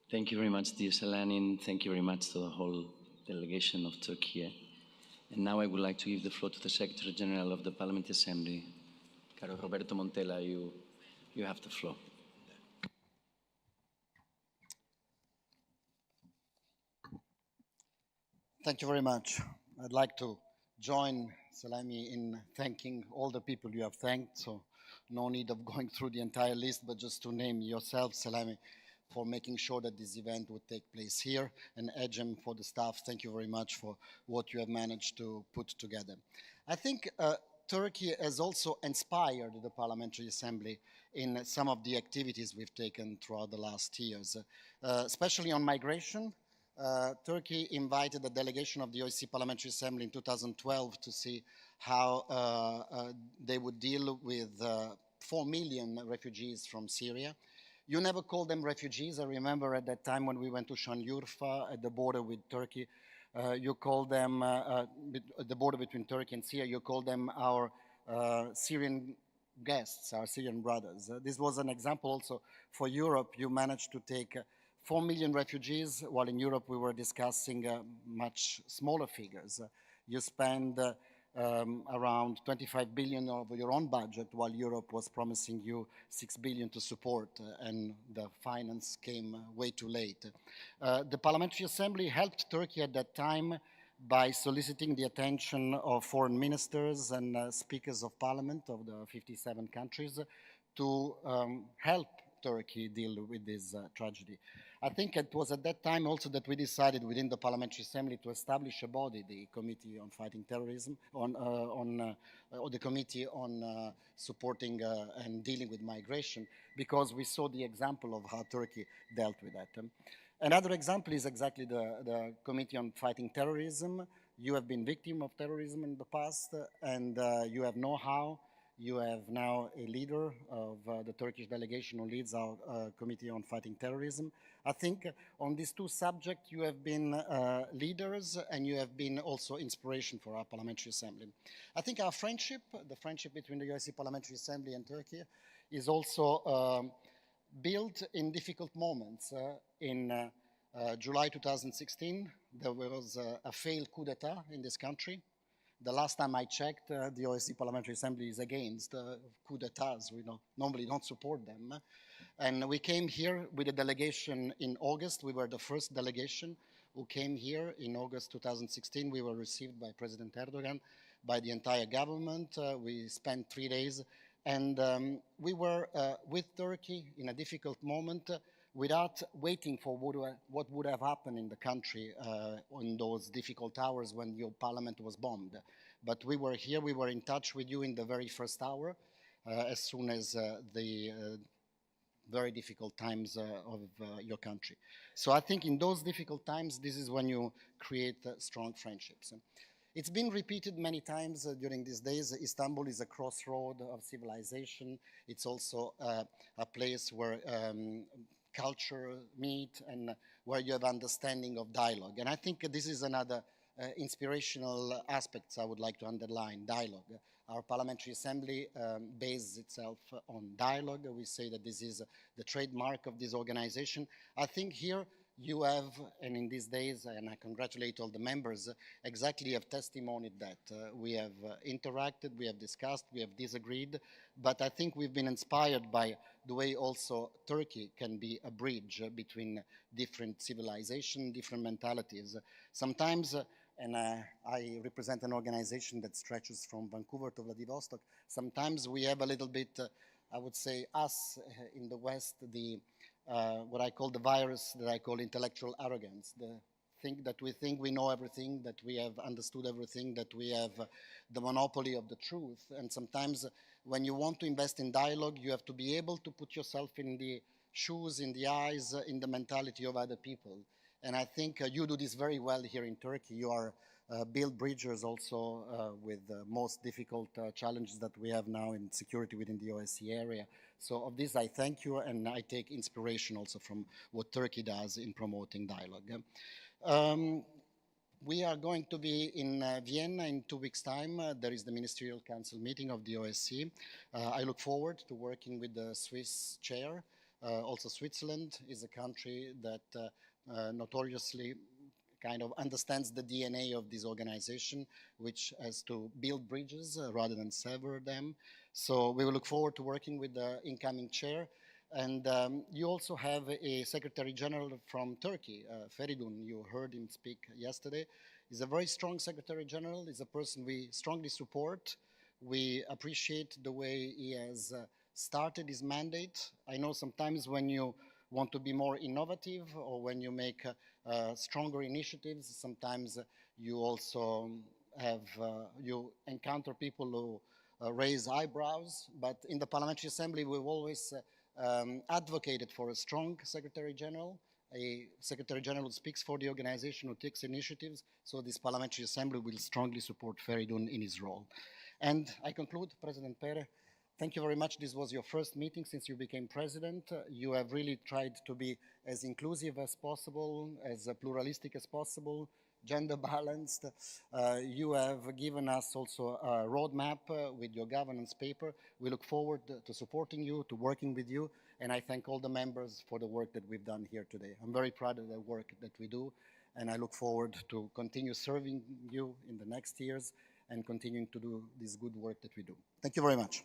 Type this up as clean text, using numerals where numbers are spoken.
Thank you very much, dear Selanin. Thank you very much to the whole delegation of Turkey. And now I would like to give the floor to the Secretary General of the Parliamentary Assembly, Caro Roberto Montella. You have the floor. Thank you very much. I'd like to join Salami in thanking all the people you have thanked. So no need of going through the entire list, but just to name yourself, Salami, for making sure that this event would take place here, and Ejem for the staff. Thank you very much for what you have managed to put together. I think Turkey has also inspired the Parliamentary Assembly in some of the activities we've taken throughout the last years, especially on migration. Turkey invited a delegation of the OSCE Parliamentary Assembly in 2012 to see how they would deal with 4 million refugees from Syria. You never called them refugees. I remember at that time when we went to Şanlıurfa at the border with Turkey, you called them, the border between Turkey and Syria, you called them our Syrian guests, our Syrian brothers. This was an example also for Europe. You managed to take 4 million refugees, while in Europe we were discussing much smaller figures. You spend around 25 billion of your own budget, while Europe was promising you 6 billion to support, and the finance came way too late. The Parliamentary Assembly helped Turkey at that time by soliciting the attention of foreign ministers and speakers of parliament of the 57 countries to help Turkey deal with this tragedy. I think it was at that time also that we decided within the Parliamentary Assembly to establish a body, the Committee on Fighting Terrorism, or the Committee on Supporting and Dealing with Migration, because we saw the example of how Turkey dealt with that. Another example is exactly the Committee on Fighting Terrorism. You have been victim of terrorism in the past, and you have know-how. You have now a leader of the Turkish delegation who leads our Committee on Fighting Terrorism. I think on these two subjects you have been leaders, and you have been also inspiration for our Parliamentary Assembly. I think our friendship, the friendship between the OSCE Parliamentary Assembly and Turkey, is also built in difficult moments. In July 2016, there was a failed coup d'etat in this country. The last time I checked, the OSCE Parliamentary Assembly is against coup d'etats. We normally don't support them. And we came here with a delegation in August. We were the first delegation who came here in August 2016. We were received by President Erdogan, by the entire government. We spent 3 days. And we were with Turkey in a difficult moment without waiting for what would have happened in the country on those difficult hours when your parliament was bombed. But we were here, we were in touch with you in the very first hour, as soon as the very difficult times of your country. So I think in those difficult times, this is when you create strong friendships. It's been repeated many times during these days. Istanbul is a crossroad of civilization. It's also a place where culture meet and where you have understanding of dialogue. And I think this is another inspirational aspect I would like to underline, dialogue. Our Parliamentary Assembly bases itself on dialogue. We say that this is the trademark of this organization. I think here you have, and in these days, and I congratulate all the members, exactly have testimonied that. We have interacted, we have discussed, we have disagreed, but I think we've been inspired by the way also Turkey can be a bridge between different civilizations, different mentalities. Sometimes, and I represent an organization that stretches from Vancouver to Vladivostok, sometimes we have a little bit, I would say, us in the West, what I call the virus that I call intellectual arrogance, that we think we know everything, that we have understood everything, that we have the monopoly of the truth. And sometimes when you want to invest in dialogue, you have to be able to put yourself in the shoes, in the eyes, in the mentality of other people. And I think you do this very well here in Turkey. You are build bridges also with the most difficult challenges that we have now in security within the OSCE area. So of this I thank you, and I take inspiration also from what Turkey does in promoting dialogue. We are going to be in Vienna in 2 weeks' time. There is the Ministerial Council meeting of the OSCE. I look forward to working with the Swiss chair Also, Switzerland is a country that notoriously kind of understands the DNA of this organization, which has to build bridges rather than sever them. So we will look forward to working with the incoming chair. And you also have a Secretary General from Turkey, Feridun. You heard him speak yesterday. He's a very strong Secretary General. He's a person we strongly support. We appreciate the way he has started his mandate. I know sometimes when you want to be more innovative or when you make stronger initiatives, sometimes you also have, you encounter people who raise eyebrows. But in the Parliamentary Assembly, we've always advocated for a strong Secretary General, a Secretary General who speaks for the organization, who takes initiatives. So this Parliamentary Assembly will strongly support Feridun in his role. And I conclude, President Pere, thank you very much. This was your first meeting since you became president. You have really tried to be as inclusive as possible, as pluralistic as possible, gender balanced. You have given us also a roadmap with your governance paper. We look forward to supporting you, to working with you, and I thank all the members for the work that we've done here today. I'm very proud of the work that we do, and I look forward to continue serving you in the next years and continuing to do this good work that we do. Thank you very much.